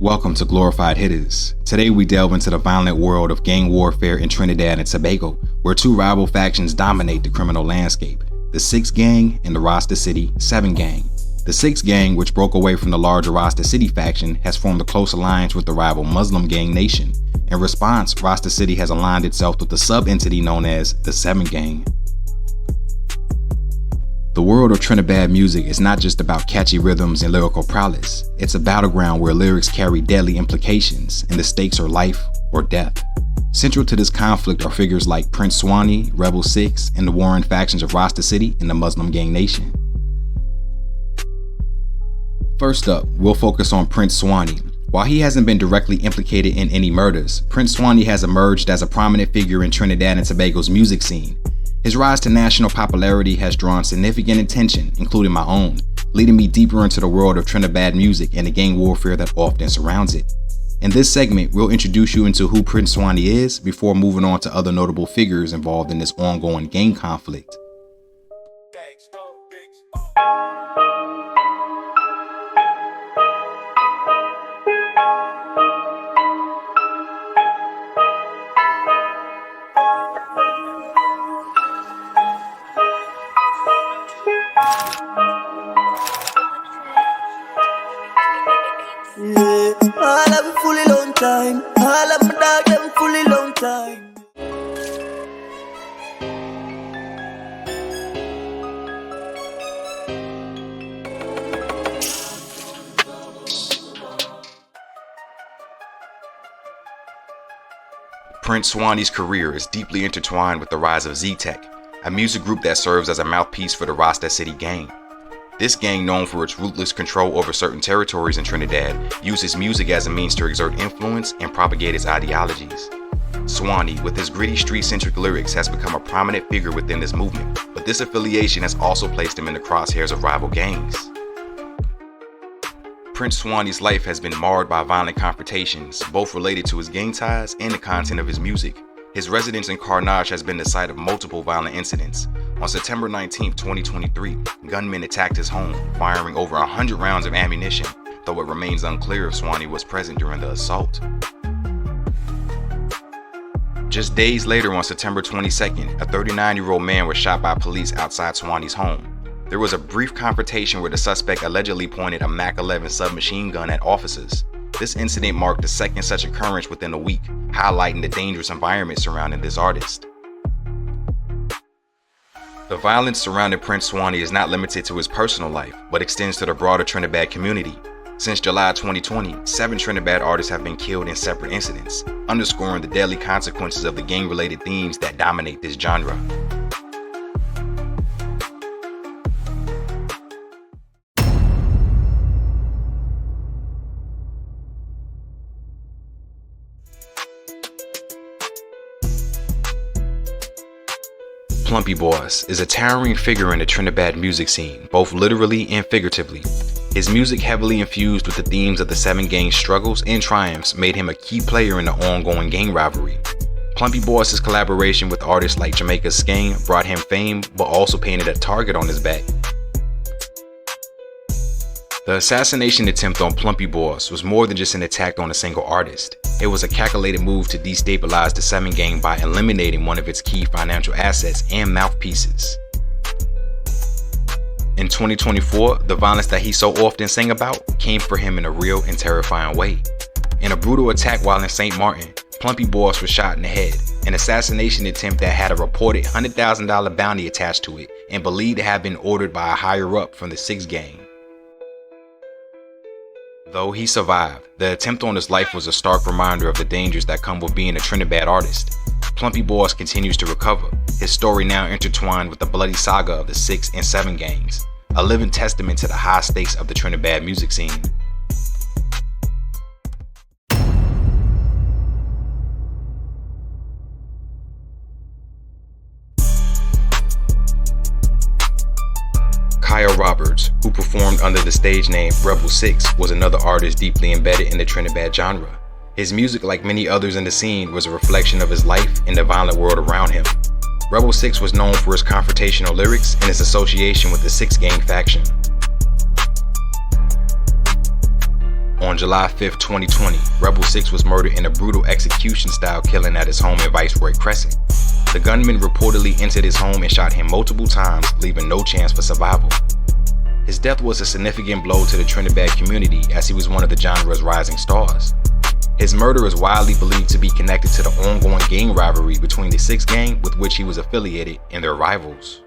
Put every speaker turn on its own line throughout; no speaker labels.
Welcome to Glorified Hitters. Today we delve into the violent world of gang warfare in Trinidad and Tobago, where two rival factions dominate the criminal landscape, the Sixx Gang and the Rasta City 7 Gang. The Sixx Gang, which broke away from the larger Rasta City faction, has formed a close alliance with the rival Muslim gang Nation. In response, Rasta City has aligned itself with the sub-entity known as the 7 Gang. The world of Trinidad music is not just about catchy rhythms and lyrical prowess. It's a battleground where lyrics carry deadly implications and the stakes are life or death. Central to this conflict are figures like Prince Swanny, Rebel Sixx, and the warring factions of Rasta City and the Muslim gang Nation. First up, we'll focus on Prince Swanny. While he hasn't been directly implicated in any murders, Prince Swanny has emerged as a prominent figure in Trinidad and Tobago's music scene. His rise to national popularity has drawn significant attention, including my own, leading me deeper into the world of Trinidad music and the gang warfare that often surrounds it. In this segment, we'll introduce you into who Prince Swanny is before moving on to other notable figures involved in this ongoing gang conflict.
All of me fully long time. All of my dog them fully long time.
Prince Swanny's career is deeply intertwined with the rise of Sixx, a music group that serves as a mouthpiece for the Rasta City Gang. This gang, known for its ruthless control over certain territories in Trinidad, uses music as a means to exert influence and propagate its ideologies. Swanny, with his gritty street-centric lyrics, has become a prominent figure within this movement, but this affiliation has also placed him in the crosshairs of rival gangs. Prince Swanny's life has been marred by violent confrontations, both related to his gang ties and the content of his music. His residence in Carnage has been the site of multiple violent incidents. On September 19, 2023, gunmen attacked his home, firing over 100 rounds of ammunition, though it remains unclear if Swanny was present during the assault. Just days later, on September 22nd, a 39-year-old man was shot by police outside Swanny's home. There was a brief confrontation where the suspect allegedly pointed a Mac 11 submachine gun at officers. This incident marked the second such occurrence within a week, highlighting the dangerous environment surrounding this artist. The violence surrounding Prince Swanny is not limited to his personal life, but extends to the broader Trinidad community. Since July 2020, 7 Trinidad artists have been killed in separate incidents, underscoring the deadly consequences of the gang-related themes that dominate this genre. Plumpy is a towering figure in the Trinidad music scene, both literally and figuratively. His music, heavily infused with the themes of the 7 Gang's struggles and triumphs, made him a key player in the ongoing gang rivalry. Plumpy's collaboration with artists like Jamaica's Skank brought him fame, but also painted a target on his back. The assassination attempt on Plumpy was more than just an attack on a single artist. It was a calculated move to destabilize the 7 Gang by eliminating one of its key financial assets and mouthpieces. In 2024, the violence that he so often sang about came for him in a real and terrifying way. In a brutal attack while in St. Martin, Plumpy was shot in the head, an assassination attempt that had a reported $100,000 bounty attached to it and believed to have been ordered by a higher-up from the Sixx Gang. Though he survived, the attempt on his life was a stark reminder of the dangers that come with being a Trinidad artist. Plumpy continues to recover, his story now intertwined with the bloody saga of the Sixx and 7 Gangs, a living testament to the high stakes of the Trinidad music scene. Roberts, who performed under the stage name Rebel Sixx, was another artist deeply embedded in the Trinidad genre. His music, like many others in the scene, was a reflection of his life and the violent world around him. Rebel Sixx was known for his confrontational lyrics and his association with the Sixx Gang faction. On July 5, 2020, Rebel Sixx was murdered in a brutal execution-style killing at his home in Viceroy Crescent. The gunman reportedly entered his home and shot him multiple times, leaving no chance for survival. His death was a significant blow to the Trinidad community as he was one of the genre's rising stars. His murder is widely believed to be connected to the ongoing gang rivalry between the Sixx gang, with which he was affiliated, and their rivals.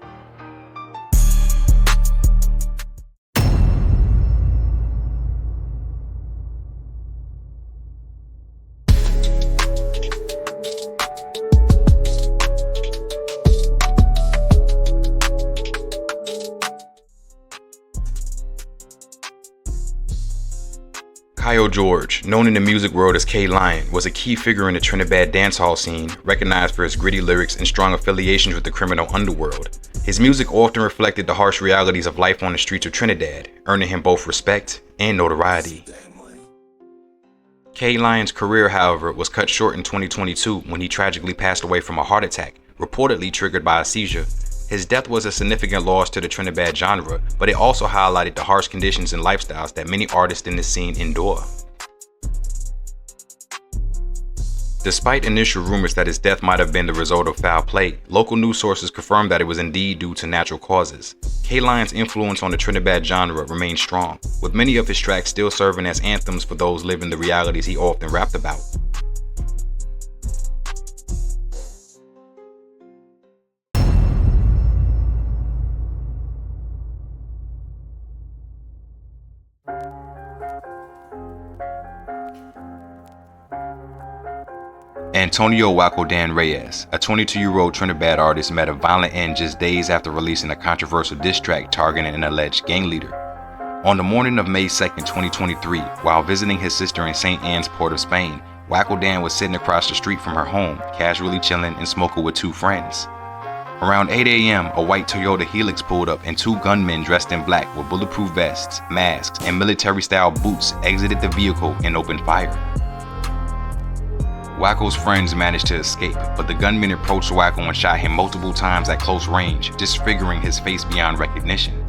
Kyle George, known in the music world as K-Lion, was a key figure in the Trinidad dancehall scene, recognized for his gritty lyrics and strong affiliations with the criminal underworld. His music often reflected the harsh realities of life on the streets of Trinidad, earning him both respect and notoriety. K-Lion's career, however, was cut short in 2022 when he tragically passed away from a heart attack, reportedly triggered by a seizure. His death was a significant loss to the Trinidad genre, but it also highlighted the harsh conditions and lifestyles that many artists in this scene endure. Despite initial rumors that his death might have been the result of foul play, local news sources confirmed that it was indeed due to natural causes. K-Lion's influence on the Trinidad genre remains strong, with many of his tracks still serving as anthems for those living the realities he often rapped about. Antonio Wacko Dan Reyes, a 22-year-old Trinidad artist, met a violent end just days after releasing a controversial diss track targeting an alleged gang leader. On the morning of May 2, 2023, while visiting his sister in St. Anne's, Port of Spain, Wacko Dan was sitting across the street from her home, casually chilling and smoking with two friends. Around 8 a.m., a white Toyota Helix pulled up and two gunmen dressed in black with bulletproof vests, masks, and military-style boots exited the vehicle and opened fire. Wacko's friends managed to escape, but the gunmen approached Wacko and shot him multiple times at close range, disfiguring his face beyond recognition.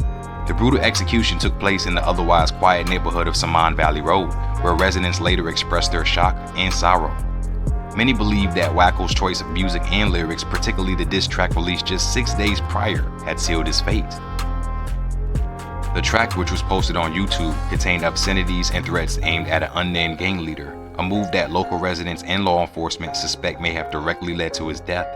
The brutal execution took place in the otherwise quiet neighborhood of Saman Valley Road, where residents later expressed their shock and sorrow. Many believe that Wacko's choice of music and lyrics, particularly the diss track released just 6 days prior, had sealed his fate. The track, which was posted on YouTube, contained obscenities and threats aimed at an unnamed gang leader, a move that local residents and law enforcement suspect may have directly led to his death.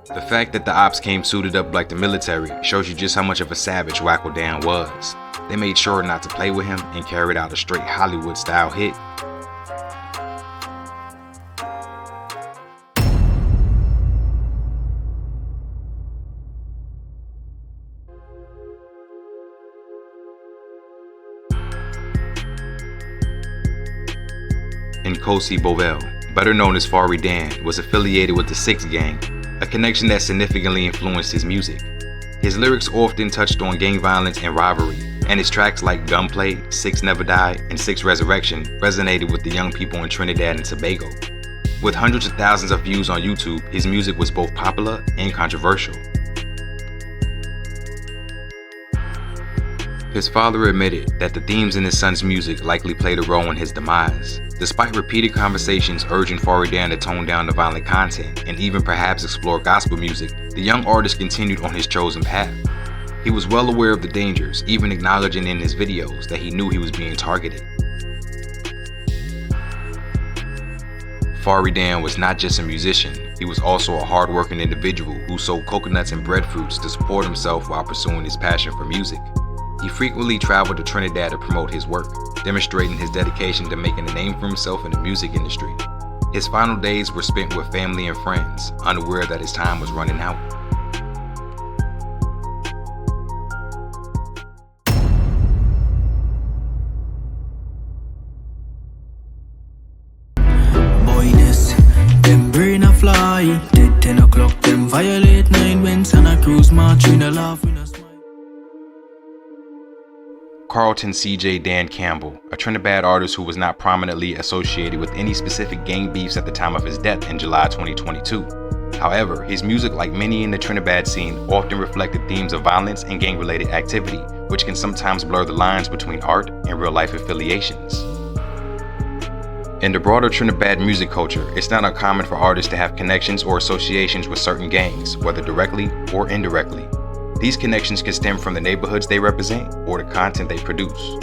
The fact that the ops came suited up like the military shows you just how much of a savage Wacko Dan was. They made sure not to play with him and carried out a straight Hollywood-style hit. Nkosi Bovell, better known as Fari Dan, was affiliated with the Sixx gang, a connection that significantly influenced his music. His lyrics often touched on gang violence and rivalry, and his tracks like Gunplay, Sixx Never Die, and Sixx Resurrection resonated with the young people in Trinidad and Tobago. With hundreds of thousands of views on YouTube, his music was both popular and controversial. His father admitted that the themes in his son's music likely played a role in his demise. Despite repeated conversations urging Fari Dan to tone down the violent content and even perhaps explore gospel music, the young artist continued on his chosen path. He was well aware of the dangers, even acknowledging in his videos that he knew he was being targeted. Fari Dan was not just a musician, he was also a hard-working individual who sold coconuts and breadfruits to support himself while pursuing his passion for music. He frequently traveled to Trinidad to promote his work, demonstrating his dedication to making a name for himself in the music industry. His final days were spent with family and friends, unaware that his time was running out.
Boyness, them brain a fly. Dead 10 o'clock, them violate 9 wins and a cruise march in a laugh in a smile.
Carlton C.J. Dan Campbell, a Trinidad artist who was not prominently associated with any specific gang beefs at the time of his death in July 2022. However, his music, like many in the Trinidad scene, often reflected themes of violence and gang-related activity, which can sometimes blur the lines between art and real-life affiliations. In the broader Trinidad music culture, it's not uncommon for artists to have connections or associations with certain gangs, whether directly or indirectly. These connections can stem from the neighborhoods they represent or the content they produce.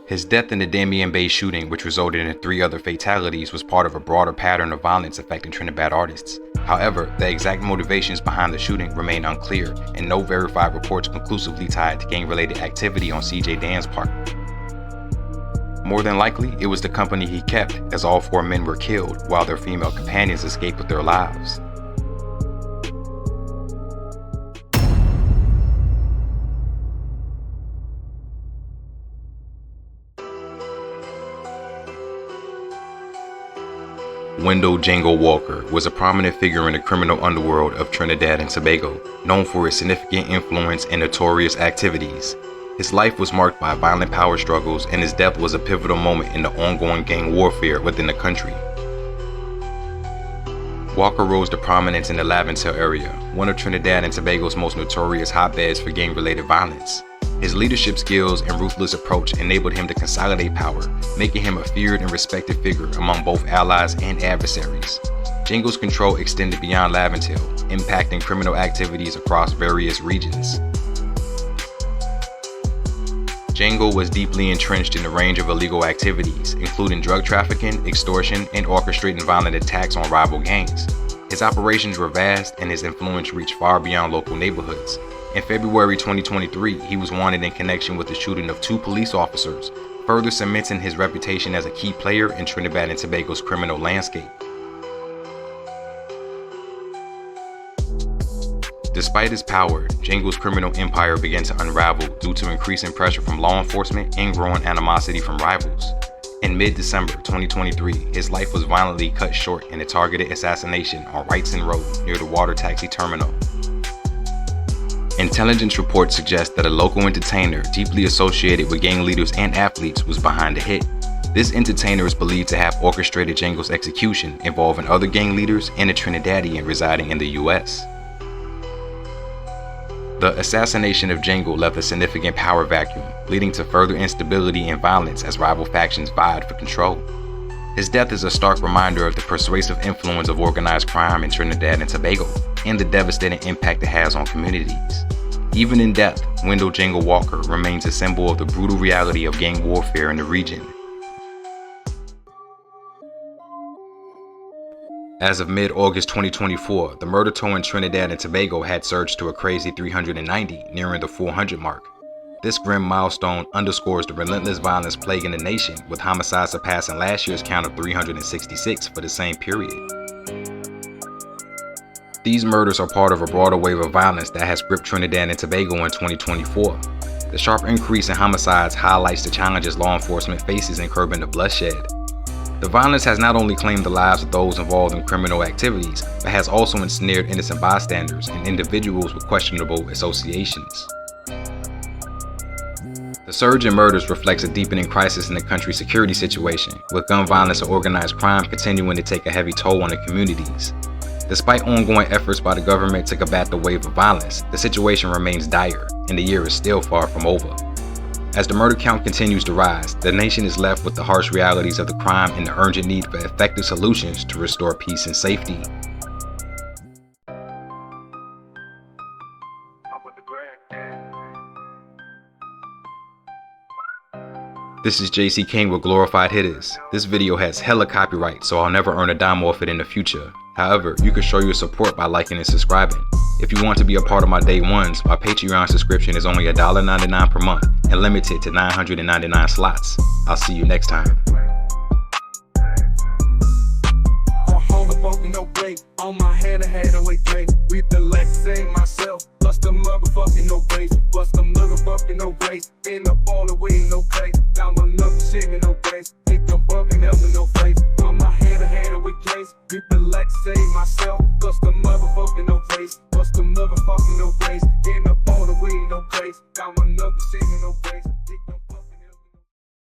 His death in the Damien Bay shooting, which resulted in 3 other fatalities, was part of a broader pattern of violence affecting Trinidad artists. However, the exact motivations behind the shooting remain unclear, and no verified reports conclusively tied to gang-related activity on CJ Dan's part. More than likely, it was the company he kept, as all 4 men were killed while their female companions escaped with their lives. Wendell Django Walker was a prominent figure in the criminal underworld of Trinidad and Tobago, known for his significant influence and notorious activities. His life was marked by violent power struggles, and his death was a pivotal moment in the ongoing gang warfare within the country. Walker rose to prominence in the Laventille area, one of Trinidad and Tobago's most notorious hotbeds for gang-related violence. His leadership skills and ruthless approach enabled him to consolidate power, making him a feared and respected figure among both allies and adversaries. Django's control extended beyond Laventille, impacting criminal activities across various regions. Django was deeply entrenched in a range of illegal activities, including drug trafficking, extortion, and orchestrating violent attacks on rival gangs. His operations were vast, and his influence reached far beyond local neighborhoods. In February 2023, he was wanted in connection with the shooting of 2 police officers, further cementing his reputation as a key player in Trinidad and Tobago's criminal landscape. Despite his power, Django's criminal empire began to unravel due to increasing pressure from law enforcement and growing animosity from rivals. In mid-December 2023, his life was violently cut short in a targeted assassination on Wrightson Road near the water taxi terminal. Intelligence reports suggest that a local entertainer deeply associated with gang leaders and athletes was behind the hit. This entertainer is believed to have orchestrated Django's execution, involving other gang leaders and a Trinidadian residing in the US. The assassination of Django left a significant power vacuum, leading to further instability and violence as rival factions vied for control. His death is a stark reminder of the persuasive influence of organized crime in Trinidad and Tobago, and the devastating impact it has on communities. Even in death, Wendell Django Walker remains a symbol of the brutal reality of gang warfare in the region. As of mid-August 2024, the murder toll in Trinidad and Tobago had surged to a crazy 390, nearing the 400 mark. This grim milestone underscores the relentless violence plaguing the nation, with homicides surpassing last year's count of 366 for the same period. These murders are part of a broader wave of violence that has gripped Trinidad and Tobago in 2024. The sharp increase in homicides highlights the challenges law enforcement faces in curbing the bloodshed. The violence has not only claimed the lives of those involved in criminal activities, but has also ensnared innocent bystanders and individuals with questionable associations. The surge in murders reflects a deepening crisis in the country's security situation, with gun violence and organized crime continuing to take a heavy toll on the communities. Despite ongoing efforts by the government to combat the wave of violence, the situation remains dire, and the year is still far from over. As the murder count continues to rise, the nation is left with the harsh realities of the crime and the urgent need for effective solutions to restore peace and safety. This is JC King with Glorified Hitters. This video has hella copyright, so I'll never earn a dime off it in the future. However, you can show your support by liking and subscribing. If you want to be a part of my day ones, my Patreon subscription is only $1.99 per month and limited to 999 slots. I'll see you next time. No break on my head, I had a wait break. Read the Lexing myself, bust the motherfucking no brace, bust the motherfucking no brace. In the ball away, no place. Down my knuckles, shaking no brace. Pick the fucking help in no face. On my head, I had a wait place. Read the Lexing myself, bust the motherfucking no brace, bust the motherfucking no brace. In the ball away, no place. Down my knuckles, shaking no brace.